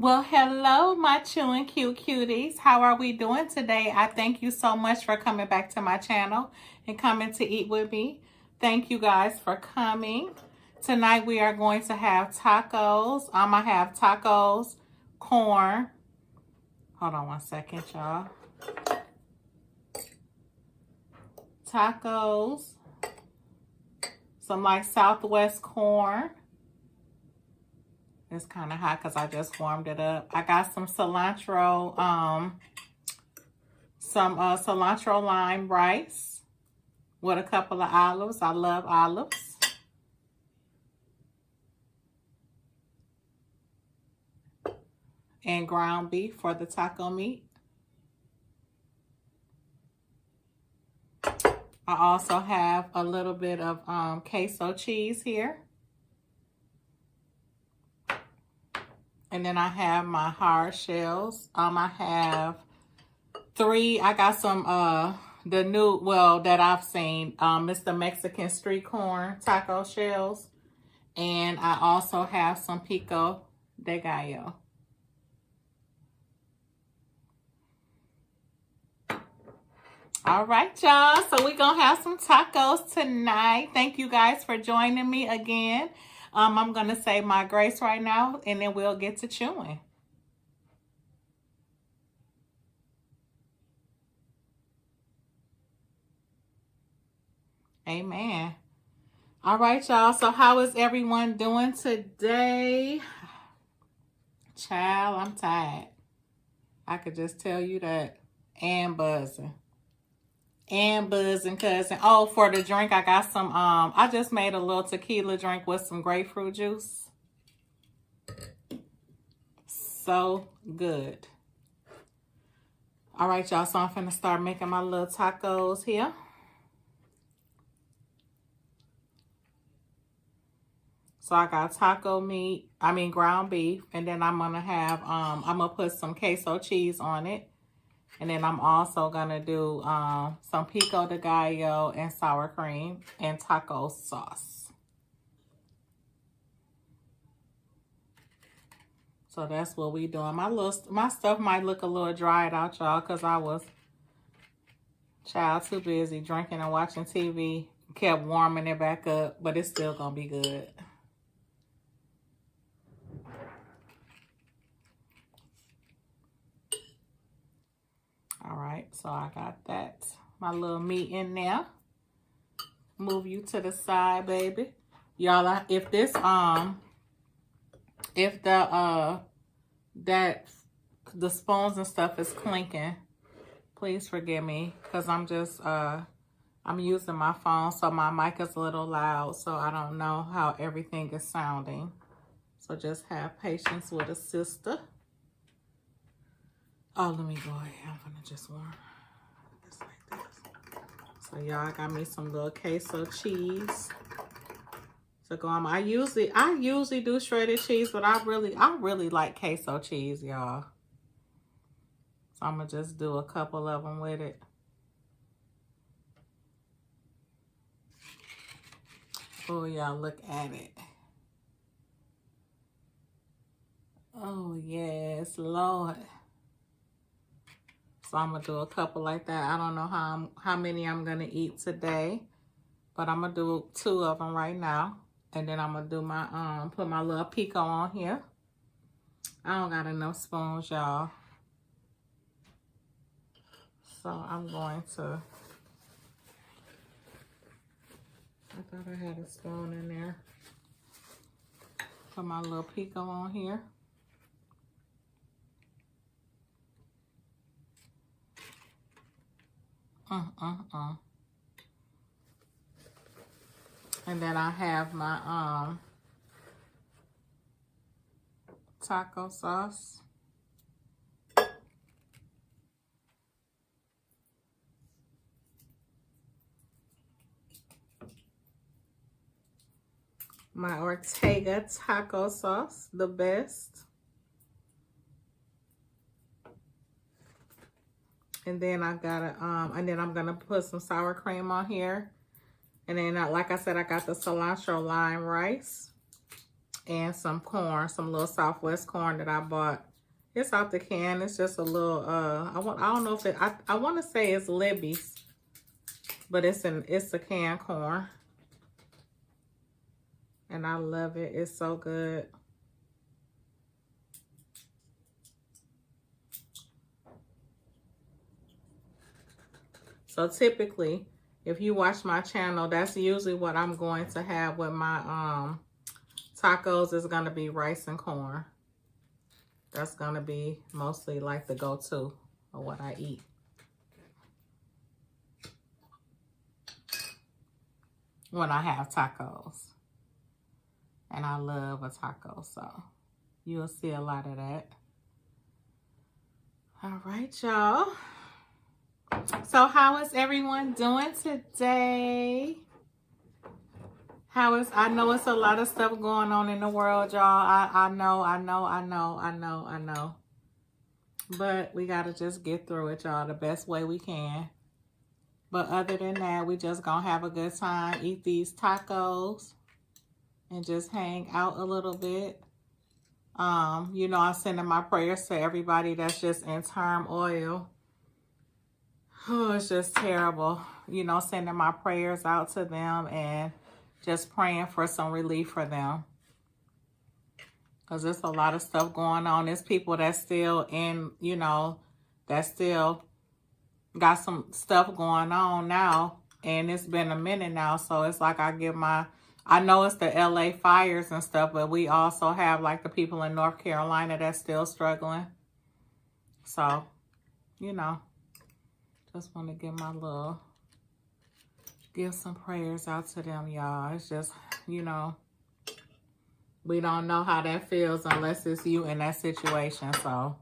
Well, hello, my chewing cute cuties. How are we doing today? I thank you so much for coming back to my channel and coming to eat with me. Thank you guys for coming. Tonight we are going to have tacos. I have tacos, corn. Hold on one second, y'all. Tacos, some like Southwest corn. It's kind of hot because I just warmed it up. I got some cilantro, cilantro lime rice with a couple of olives. I love olives. And ground beef for the taco meat. I also have a little bit of queso cheese here. And then I have my hard shells. I have three. I got some, the new, well, that I've seen. It's the Mexican street corn taco shells. And I also have some pico de gallo. All right, y'all. So we're going to have some tacos tonight. Thank you guys for joining me again. I'm going to say my grace right now, and then we'll get to chewing. Amen. All right, y'all. So how is everyone doing today? Child, I'm tired. I could just tell you that. And buzzing. And buzzing, cousin. Oh, for the drink, I got some, I just made a little tequila drink with some grapefruit juice. So good. All right, y'all. So I'm finna start making my little tacos here. So I got taco meat, ground beef. And then I'm gonna have, I'm gonna put some queso cheese on it. And then I'm also going to do some pico de gallo and sour cream and taco sauce. So that's what we doing. My stuff might look a little dried out, y'all, because I was too busy drinking and watching TV. Kept warming it back up, but it's still going to be good. All right, so I got that, my little meat in there. Move you to the side, baby. Y'all, if this, if the spoons and stuff is clinking, please forgive me, because I'm just, I'm using my phone, so my mic is a little loud, so I don't know how everything is sounding. So just have patience with a sister. Oh, let me go ahead. I'm gonna just warm this like this. So y'all got me some little queso cheese to go on. I usually do shredded cheese, but I really like queso cheese, y'all. So I'm gonna just do a couple of them with it. Oh, y'all, look at it. Oh, yes, Lord. So I'm going to do a couple like that. I don't know how many I'm going to eat today. But I'm going to do 2 of them right now. And then I'm going to do my, put my little pico on here. I don't got enough spoons, y'all. So I'm going to, I thought I had a spoon in there. Put my little pico on here. And then I have my taco sauce. My Ortega taco sauce, the best. And then I got and then I'm gonna put some sour cream on here. And then, like I said, I got the cilantro lime rice and some corn, some little Southwest corn that I bought It's out the can. It's just a little, I don't know if it, I want to say it's Libby's, but it's a canned corn. And I love it. It's so good. So typically, if you watch my channel, that's usually what I'm going to have with my tacos. Is going to be rice and corn. That's going to be mostly like the go-to of what I eat. When I have tacos. And I love a taco, so you'll see a lot of that. All right, y'all. So how is everyone doing today? I know it's a lot of stuff going on in the world, y'all. I know. But we got to just get through it, y'all, the best way we can. But other than that, we just gonna have a good time, eat these tacos, and just hang out a little bit. You know, I'm sending my prayers to everybody that's just in turmoil. Oh, it's just terrible. You know, sending my prayers out to them and just praying for some relief for them. Because there's a lot of stuff going on. There's people that's still in, you know, that still got some stuff going on now. And it's been a minute now. So it's like I know it's the LA fires and stuff, but we also have like the people in North Carolina that's still struggling. So, you know, just want to give some prayers out to them, y'all. It's just, you know, we don't know how that feels unless it's you in that situation. So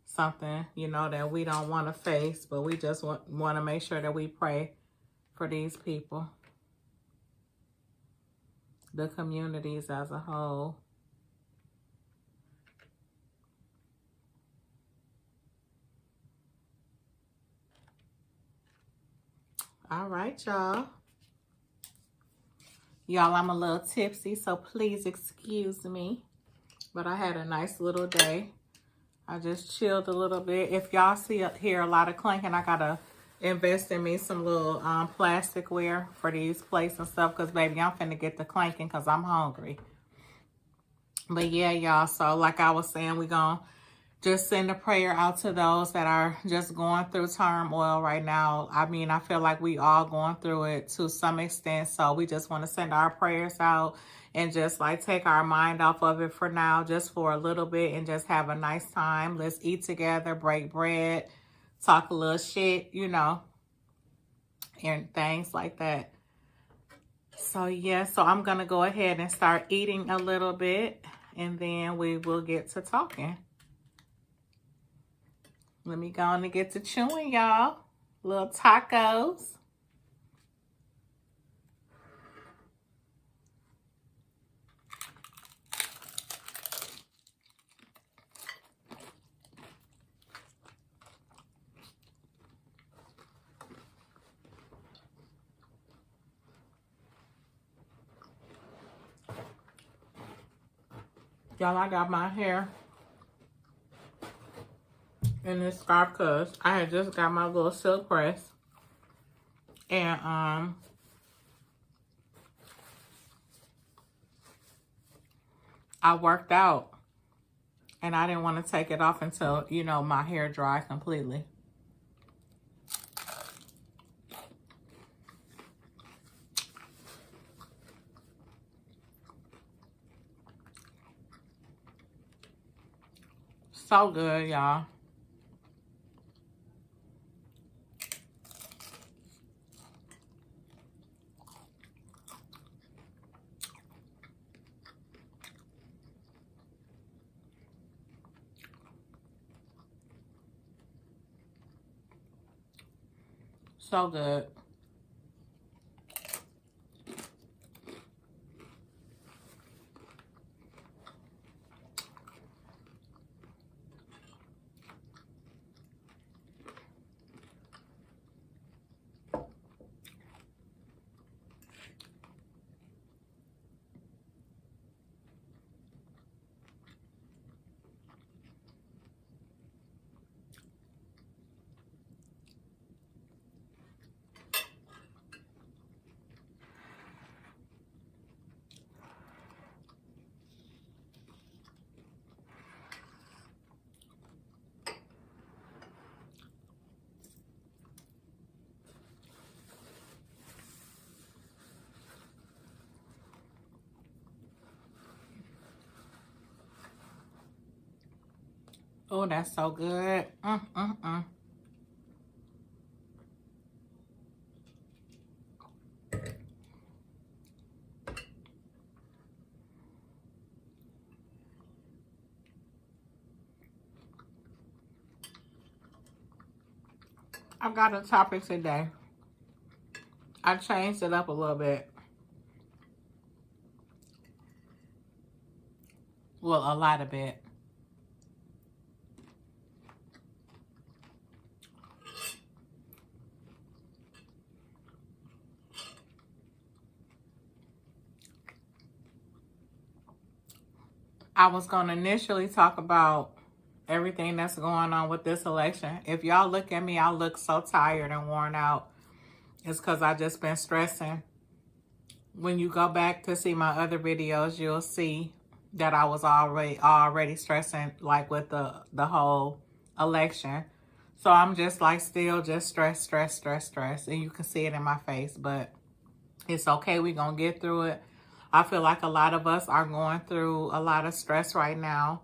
something, you know, that we don't want to face, but we just want to make sure that we pray for these people. The communities as a whole. All right, y'all. Y'all, I'm a little tipsy, so please excuse me. But I had a nice little day. I just chilled a little bit. If y'all hear a lot of clanking, I gotta invest in me some little plasticware for these plates and stuff, because baby, I'm finna get the clanking because I'm hungry. But yeah, y'all, so like I was saying, we gonna just send a prayer out to those that are just going through turmoil right now. I mean, I feel like we all going through it to some extent, so we just want to send our prayers out and just like take our mind off of it for now, just for a little bit, and just have a nice time. Let's eat together, break bread, talk a little shit, you know, and things like that. So yeah, so I'm gonna go ahead and start eating a little bit, and then we will get to talking. Let me go on and get to chewing, y'all. Little tacos. Y'all, I got my hair in this scarf because I had just got my little silk press. And I worked out. And I didn't want to take it off until, you know, my hair dried completely. So good, y'all. So good. Oh, that's so good. I've got a topic today. I changed it up a little bit. Well, a lot of it. I was going to initially talk about everything that's going on with this election. If y'all look at me, I look so tired and worn out. It's because I just been stressing. When you go back to see my other videos, you'll see that I was already stressing, like with the whole election. So I'm just like still just stress. And you can see it in my face, but it's okay. We're going to get through it. I feel like a lot of us are going through a lot of stress right now.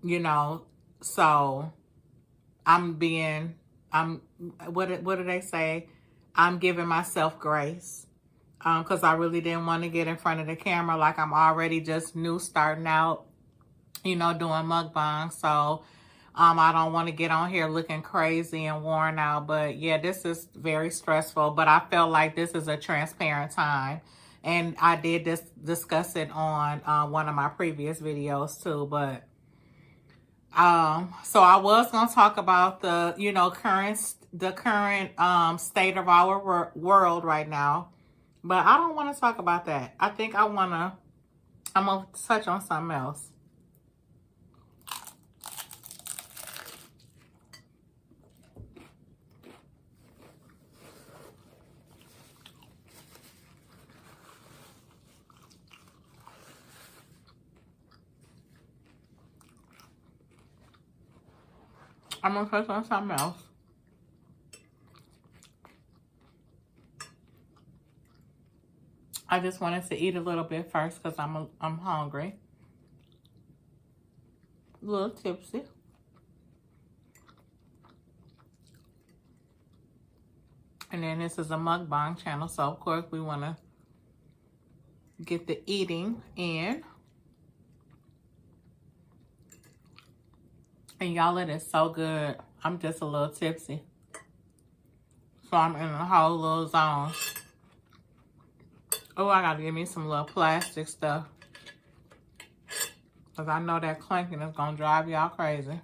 You know, so what do they say? I'm giving myself grace. Because I really didn't want to get in front of the camera. Like I'm already just new starting out, you know, doing mukbang. So I don't want to get on here looking crazy and worn out. But yeah, this is very stressful. But I felt like this is a transparent time. And I did discuss it on one of my previous videos too. But so I was going to talk about the, you know, current state of our world right now. But I don't want to talk about that. I think I'm going to touch on something else. I'm going to touch on something else. I just wanted to eat a little bit first because I'm hungry. A little tipsy. And then this is a mukbang channel, so of course we want to get the eating in. And y'all, it is so good. I'm just a little tipsy. So I'm in a whole little zone. Oh, I gotta give me some little plastic stuff. Because I know that clanking is gonna drive y'all crazy.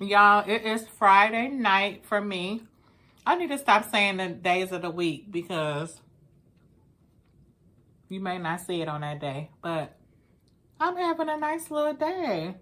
Y'all, it is Friday night for me. I need to stop saying the days of the week because you may not see it on that day. But I'm having a nice little day.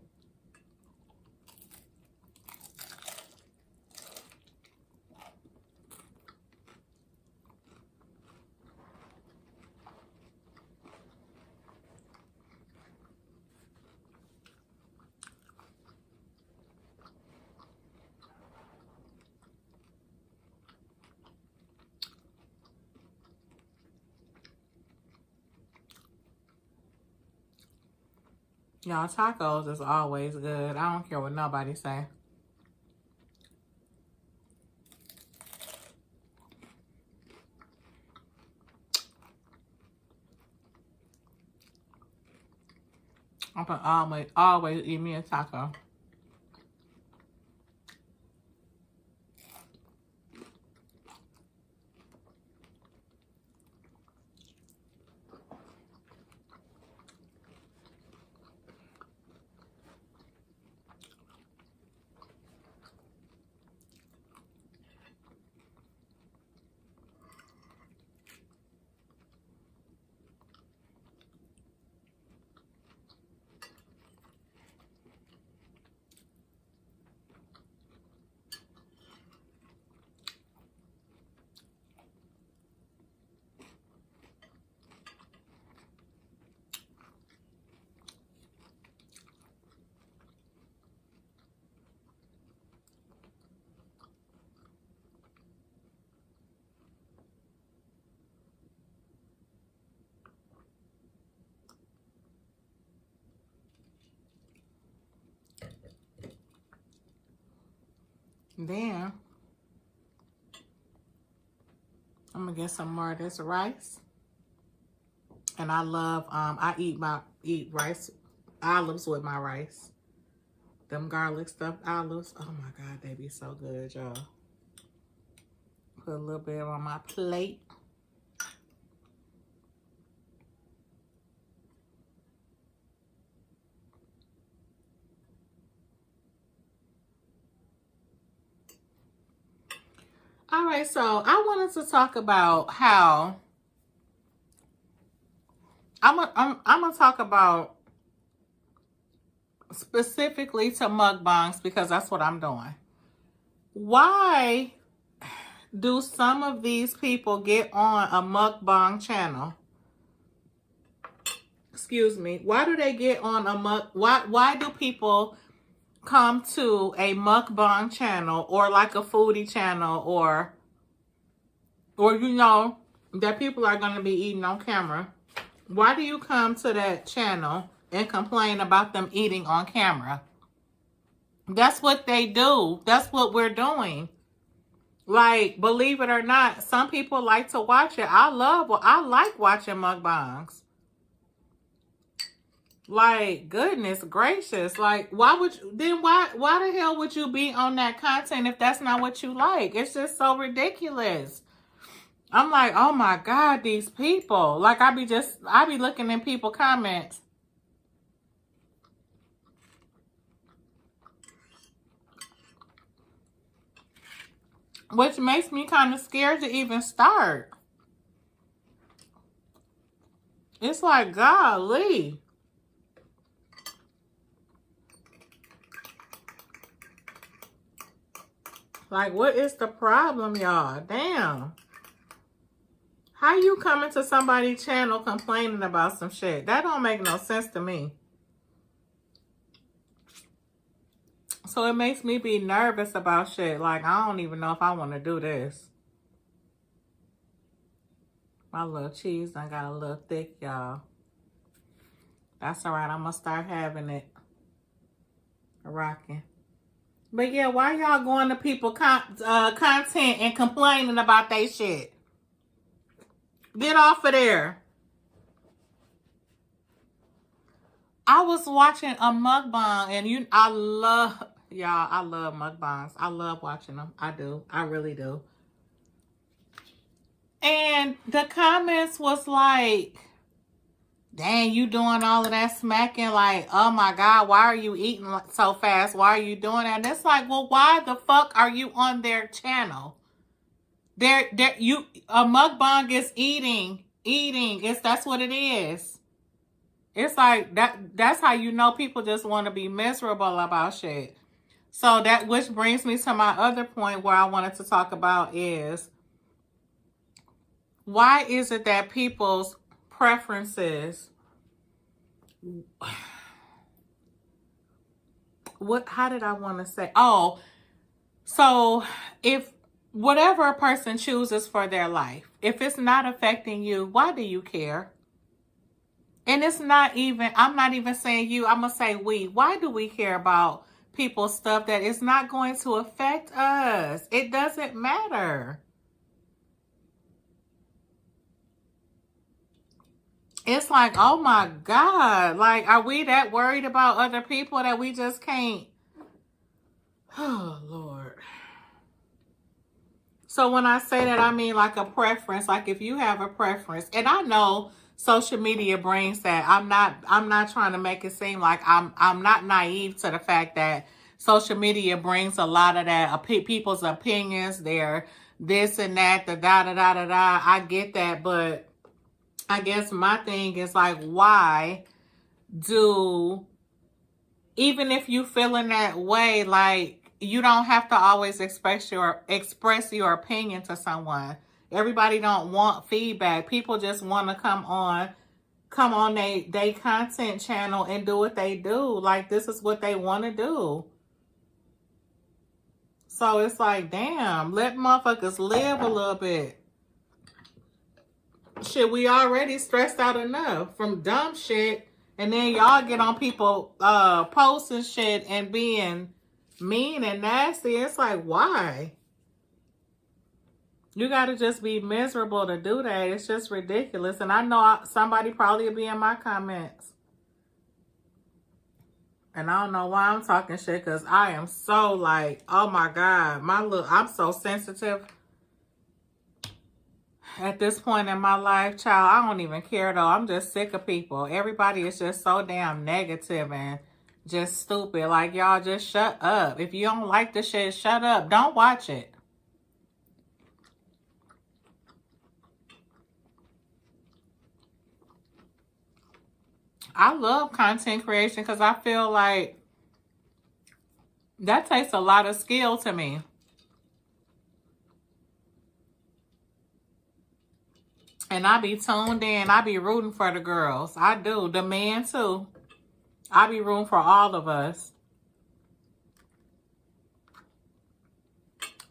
Y'all, tacos is always good. I don't care what nobody say. I can always eat me a taco. Then I'm gonna get some more of this rice. And I love I eat rice olives with my rice. Them garlic stuffed olives. Oh my God, they be so good, y'all. Put a little bit on my plate. All right, so I wanted to talk about how I'm gonna talk about specifically to mukbangs because that's what I'm doing. Why do some of these people get on a mukbang channel? Excuse me. Why do they get on a why do people come to a mukbang channel or like a foodie channel or you know that people are going to be eating on camera? Why do you come to that channel and complain about them eating on camera? That's what they do. That's what we're doing. Like, believe it or not, some people like to watch it. I like watching mukbangs. Like, goodness gracious. Like, why the hell would you be on that content if that's not what you like? It's just so ridiculous. I'm like, oh my God, these people. Like, I be looking in people comments. Which makes me kind of scared to even start. It's like, golly. Like, what is the problem, y'all? Damn. How you coming to somebody's channel complaining about some shit? That don't make no sense to me. So it makes me be nervous about shit. Like, I don't even know if I want to do this. My little cheese done got a little thick, y'all. That's all right. I'm going to start having it rocking. But yeah, why y'all going to people content and complaining about they shit? Get off of there. I was watching a mukbang and I love mukbangs. I love watching them. I do. I really do. And the comments was like, dang, you doing all of that smacking? Like, oh my God, why are you eating so fast? Why are you doing that? And it's like, well, why the fuck are you on their channel? A mukbang is eating. That's what it is. It's like that's how you know people just want to be miserable about shit. So which brings me to my other point where I wanted to talk about is why is it that people's preferences how did I want to say? Oh, so if whatever a person chooses for their life, if it's not affecting you, why do you care? And it's not even, I'm not even saying you, I'm going to say we. Why do we care about people's stuff that is not going to affect us? It doesn't matter. It's like, oh my God. Like, are we that worried about other people that we just can't? Oh, Lord. So when I say that, I mean like a preference. Like if you have a preference, and I know social media brings that. I'm not trying to make it seem like I'm not naive to the fact that social media brings a lot of that people's opinions, their this and that, the da da da da da. I get that, but I guess my thing is like, why do, even if you feeling that way, like you don't have to always express your opinion to someone. Everybody don't want feedback. People just want to come on they content channel and do what they do. Like this is what they want to do. So it's like, damn, let motherfuckers live a little bit. Shit, we already stressed out enough from dumb shit. And then y'all get on people posts and shit and being mean and nasty. It's like, why? You got to just be miserable to do that. It's just ridiculous. And I know somebody probably will be in my comments. And I don't know why I'm talking shit, because I am so like, oh my God, I'm so sensitive at this point in my life, child. I don't even care though. I'm just sick of people. Everybody is just so damn negative and just stupid. Like, y'all just shut up. If you don't like the shit, shut up. Don't watch it. I love content creation because I feel like that takes a lot of skill to me. And I be tuned in. I be rooting for the girls. I do. The men too. I be rooting for all of us.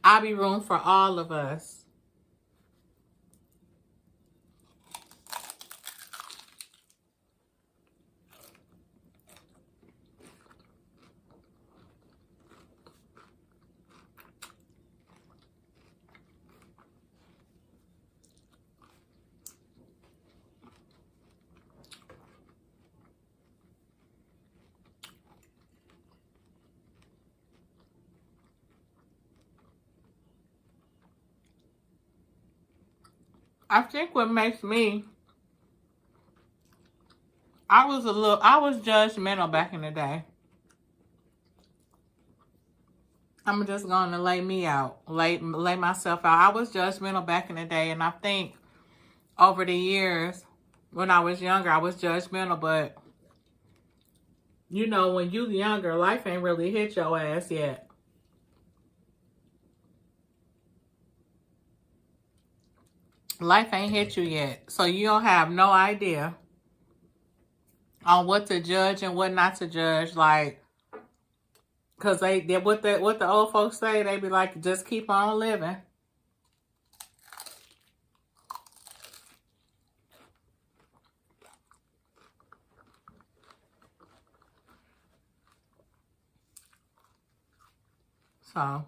I be rooting for all of us. I think what makes me, I was judgmental back in the day. I'm just going to lay me out, lay myself out. I was judgmental back in the day, and I think over the years, when I was younger, I was judgmental, but you know, when you younger, life ain't really hit your ass yet. Life ain't hit you yet, so you don't have no idea on what to judge and what not to judge. Like, cause they what the old folks say, they be like, just keep on living. So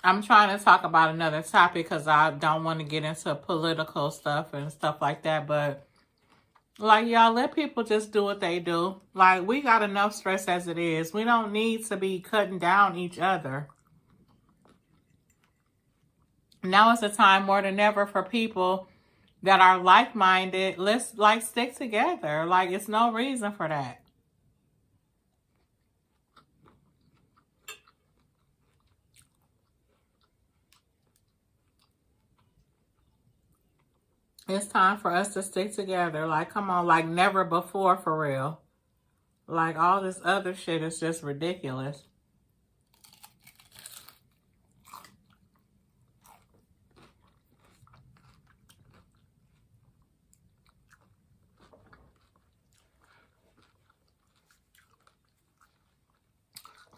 I'm trying to talk about another topic because I don't want to get into political stuff and stuff like that. But, like, y'all, let people just do what they do. Like, we got enough stress as it is. We don't need to be cutting down each other. Now is the time more than ever for people that are like-minded. Let's, like, stick together. Like, it's no reason for that. It's time for us to stick together. Like, come on, like never before, for real. Like, all this other shit is just ridiculous.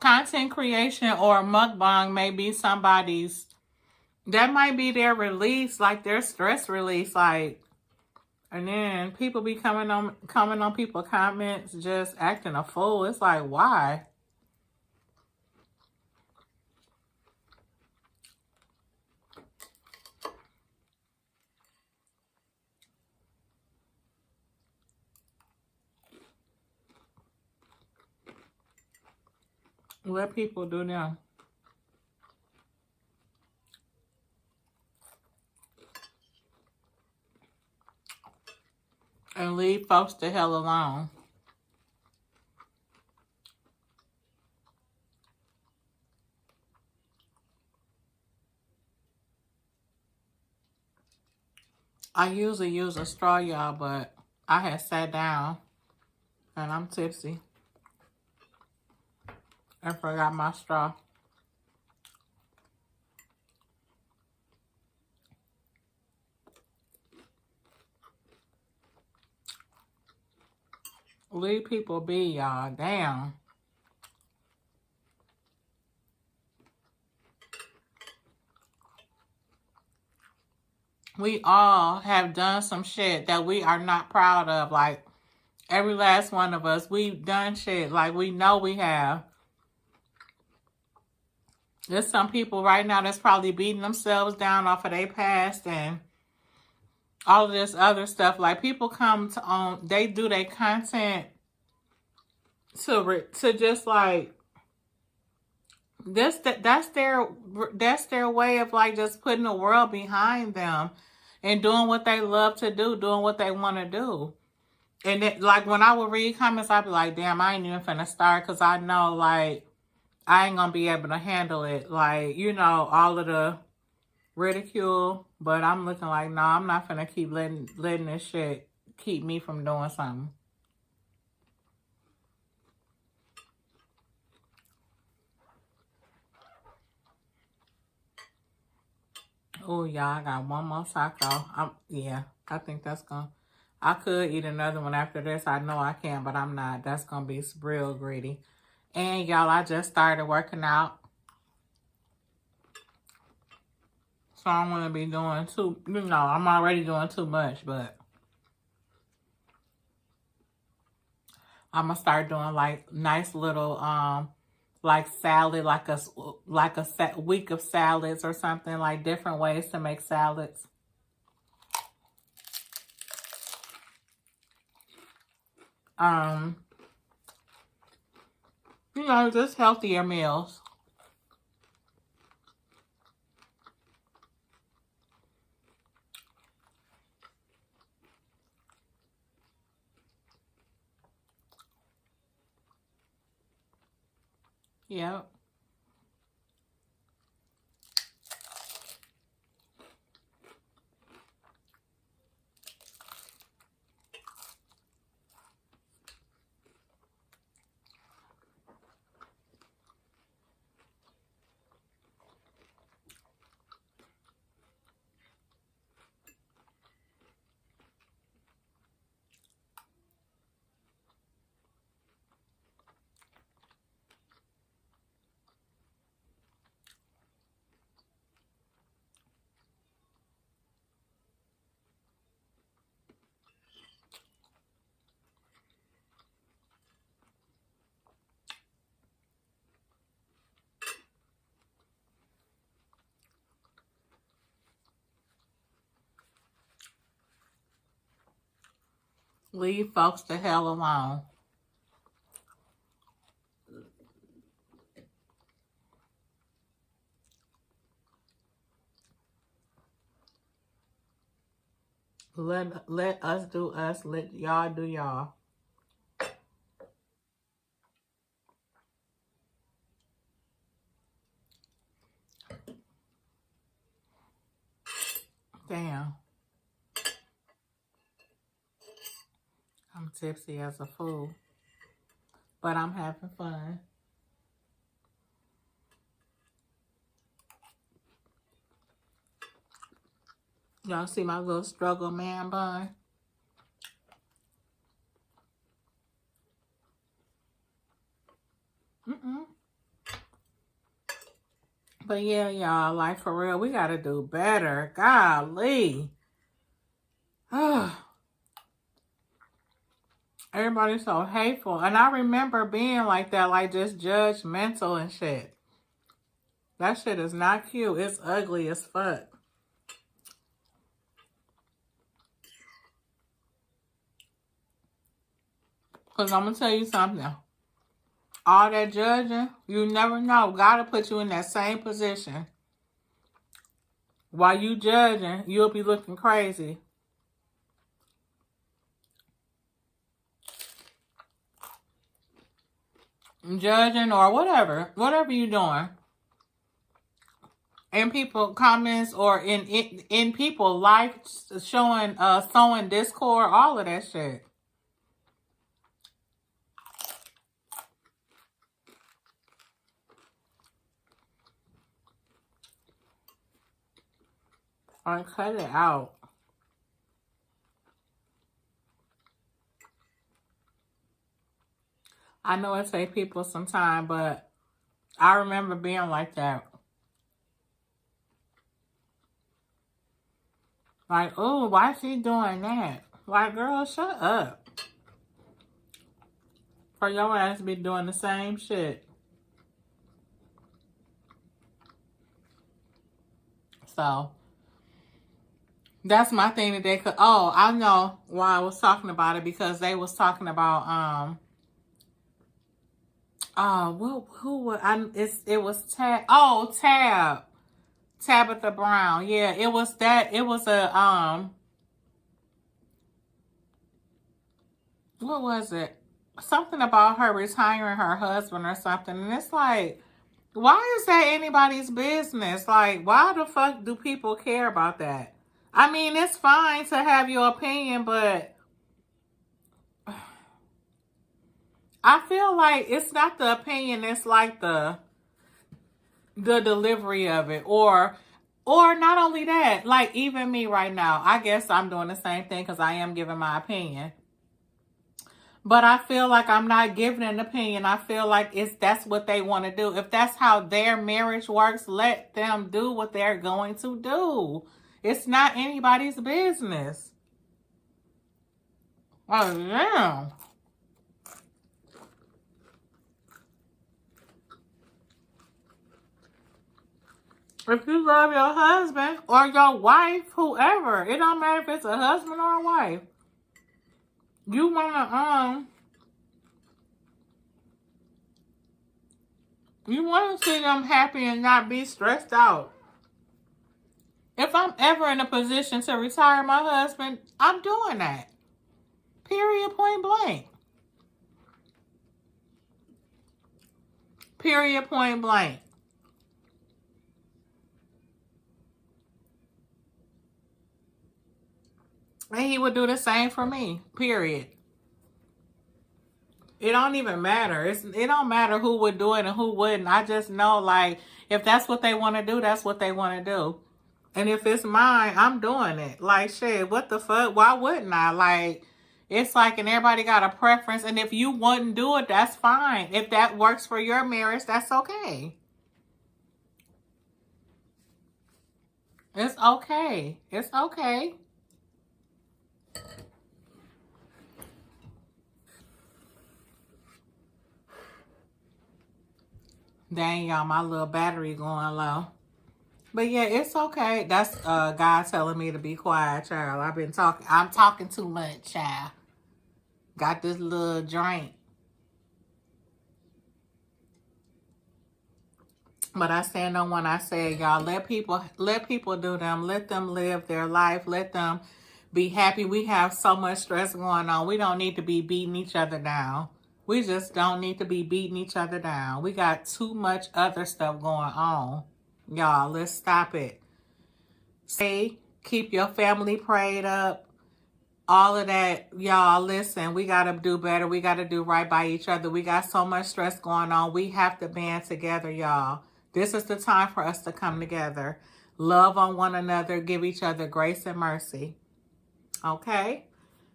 Content creation or mukbang may be somebody's, that might be their release, like their stress release, like. And then people be coming on people's comments just acting a fool. It's like, why? Let people do them. And leave folks the hell alone. I usually use a straw, y'all, but I had sat down and I'm tipsy and forgot my straw. Leave people be, y'all. Damn. We all have done some shit that we are not proud of. Like, Every last one of us. We've done shit. Like, we know we have. There's some people right now that's probably beating themselves down off of their past and all of this other stuff. Like, people come to they do their content to just like that's their way of like just putting the world behind them and doing what they love to do, doing what they want to do. And it, like, when I would read comments, I'd be like, damn, I ain't even finna start, because I know, like, I ain't gonna be able to handle it. Like, you know, all of the ridicule. But I'm looking like, no, I'm not finna keep letting this shit keep me from doing something. Oh, y'all, I got one more taco. Yeah, I think that's gonna... I could eat another one after this. I know I can, but I'm not. That's gonna be real greedy. And, y'all, I just started working out. So I don't want to be doing too... You know, I'm already doing too much, but... I'm gonna start doing, like, nice little... like salad, like a week of salads or something, like different ways to make salads. You know, just healthier meals. Yep. Leave folks the hell alone. Let us do us. Let y'all do y'all. Damn. I'm tipsy as a fool. But I'm having fun. Y'all see my little struggle man bun? But yeah, y'all, like, for real, we gotta do better. Golly. Everybody's so hateful. And I remember being like that, like, just judgmental and shit. That shit is not cute. It's ugly as fuck. Because I'm going to tell you something. All that judging, you never know. God will put you in that same position. While you judging, you'll be looking crazy. Judging or whatever. Whatever you doing. In people comments or in people life showing sowing discord, all of that shit. Or cut it out. I know it takes people some time, but I remember being like that. Like, oh, why is she doing that? Like, girl, shut up. for your ass to be doing the same shit. So that's my thing today. Oh, I know why I was talking about it, because they was talking about it was Tabitha Brown. Yeah, it was that. It was a what was it? Something about her retiring her husband or something. And it's like, why is that anybody's business? Like, why the fuck do people care about that? I mean, it's fine to have your opinion, but I feel like it's not the opinion, it's like the delivery of it. Or not only that, like even me right now, I guess I'm doing the same thing because I am giving my opinion. But I feel like I'm not giving an opinion. I feel like that's what they want to do. If that's how their marriage works, let them do what they're going to do. It's not anybody's business. Oh, yeah. If you love your husband or your wife, whoever, it don't matter if it's a husband or a wife, you want to see them happy and not be stressed out. If I'm ever in a position to retire my husband, I'm doing that. Period, point blank. Period, point blank. And he would do the same for me. Period. It don't even matter. It don't matter who would do it and who wouldn't. I just know, like, if that's what they want to do, that's what they want to do. And if it's mine, I'm doing it. Like, shit, what the fuck? Why wouldn't I? Like, it's like, and everybody got a preference. And if you wouldn't do it, that's fine. If that works for your marriage, that's okay. It's okay. It's okay. Dang, y'all, my little battery going low. But yeah, it's okay. That's God telling me to be quiet, child. I'm talking too much, child. Got this little drink. But I stand on when I say, y'all, let people do them. Let them live their life. Let them be happy. We have so much stress going on. We don't need to be beating each other down. We just don't need to be beating each other down. We got too much other stuff going on. Y'all, let's stop it. Stay, keep your family prayed up. All of that, y'all, listen, we got to do better. We got to do right by each other. We got so much stress going on. We have to band together, y'all. This is the time for us to come together. Love on one another. Give each other grace and mercy. Okay?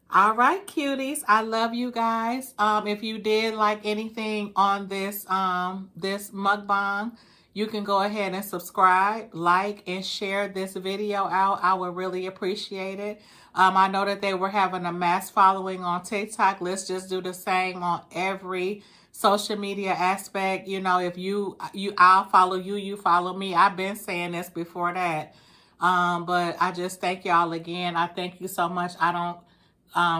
All right, cuties. I love you guys. If you did like anything on this mukbang, you can go ahead and subscribe, like, and share this video out. I would really appreciate it. I know that they were having a mass following on TikTok. Let's just do the same on every social media aspect. You know, if I'll follow you, you follow me. I've been saying this before that. But I just thank y'all again. I thank you so much. I don't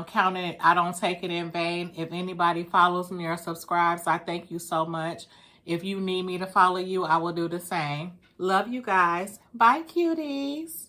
count it. I don't take it in vain. If anybody follows me or subscribes, I thank you so much. If you need me to follow you, I will do the same. Love you guys. Bye, cuties.